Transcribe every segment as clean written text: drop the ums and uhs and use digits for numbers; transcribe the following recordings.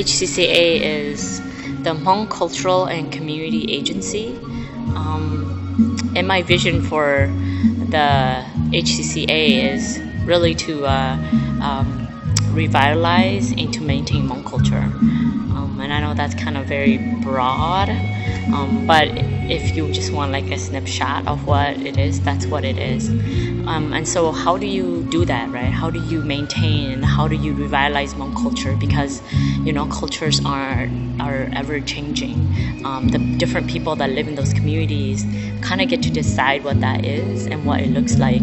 HCCA is the Hmong Cultural and Community Agency. And my vision for the HCCA is really to revitalize and to maintain Hmong culture. And I know that's kind of very broad, but if you just want like a snapshot of what it is, that's what it is. And so how do you do that, right? How do you maintain and how do you revitalize Hmong culture? Because, you know, cultures are ever changing. The different people that live in those communities kind of get to decide what that is and what it looks like.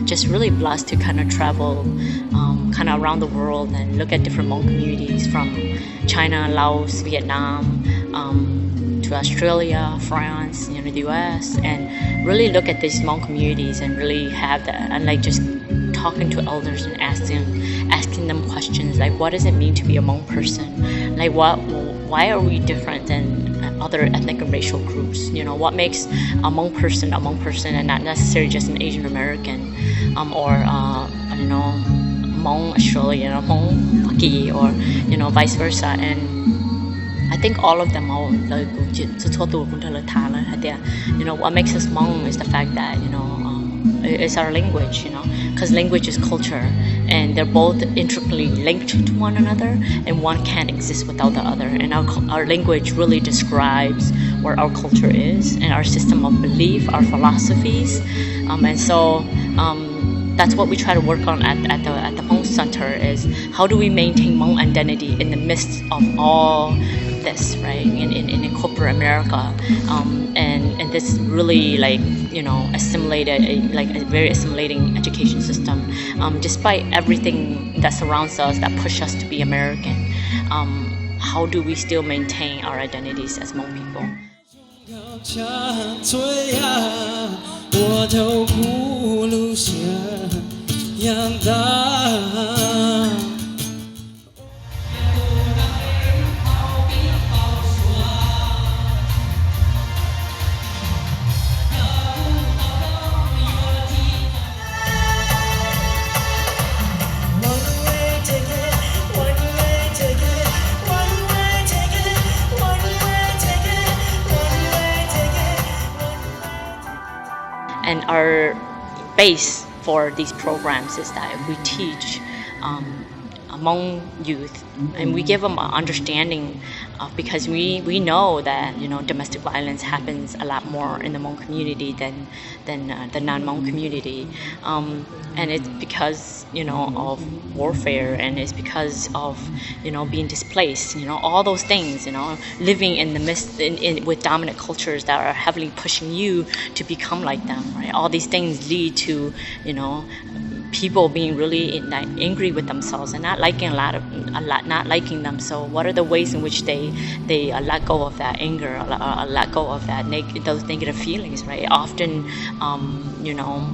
Just really blessed to kind of travel kind of around the world and look at different Hmong communities from China, Laos, Vietnam, to Australia, France, you know, the US, and really look at these Hmong communities and really have that, and like just talking to elders and asking them questions like, what does it mean to be a Hmong person? Like, why are we different than other ethnic and racial groups? You know, what makes a Hmong person and not necessarily just an Asian American, or I don't know, Hmong Australian or Hmong Paki, or you know, vice versa. And I think all of them are like, you know, what makes us Hmong is the fact that, you know, it's our language, you know, because language is culture, and they're both intricately linked to one another, and one can't exist without the other. And our language really describes what our culture is and our system of belief, our philosophies, and so that's what we try to work on at the Hmong Center, is how do we maintain Hmong identity in the midst of all this, right, in corporate America, and this really, like, you know, assimilated, like a very assimilating education system, despite everything that surrounds us that push us to be American. How do we still maintain our identities as Hmong people? And our base for these programs is that we teach Hmong youth, and we give them an understanding of, because we know that, you know, domestic violence happens a lot more in the Hmong community than the non-Hmong community, and it's because, you know, of warfare, and it's because of, you know, being displaced, you know, all those things, you know, living in the midst with dominant cultures that are heavily pushing you to become like them, right? All these things lead to, you know, people being really angry with themselves and not liking not liking them. So what are the ways in which they let go of that anger, or let go of that those negative feelings, right? Often, you know,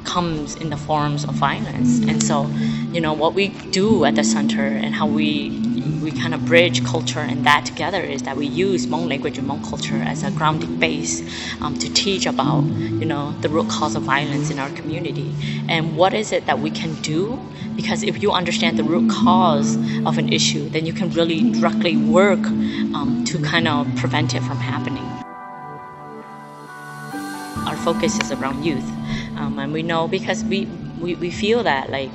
comes in the forms of violence. And so, you know, what we do at the center and how we kind of bridge culture and that together is that we use Hmong language and Hmong culture as a grounding base to teach about, you know, the root cause of violence in our community and what is it that we can do. Because if you understand the root cause of an issue, then you can really directly work to kind of prevent it from happening. Our focus is around youth, and we know, because we feel that, like,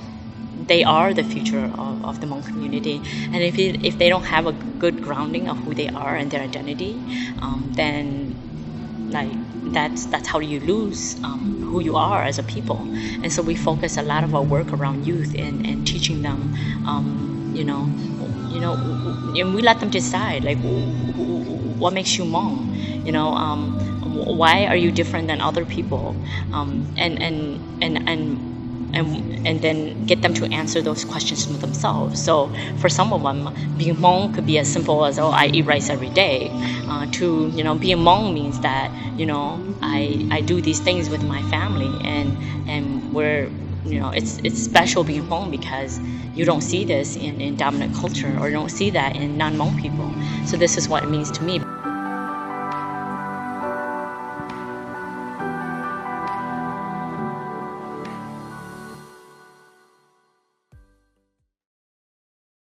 they are the future of the Hmong community, and if they don't have a good grounding of who they are and their identity, then, like, that's how you lose who you are as a people. And so we focus a lot of our work around youth and teaching them, you know, and we let them decide, like, what makes you Hmong, you know, why are you different than other people, and then get them to answer those questions for themselves. So for some of them, being Hmong could be as simple as, oh, I eat rice every day, to, you know, being Hmong means that, you know, I do these things with my family, and we're, you know, it's special being Hmong because you don't see this in dominant culture, or you don't see that in non-Hmong people. So this is what it means to me.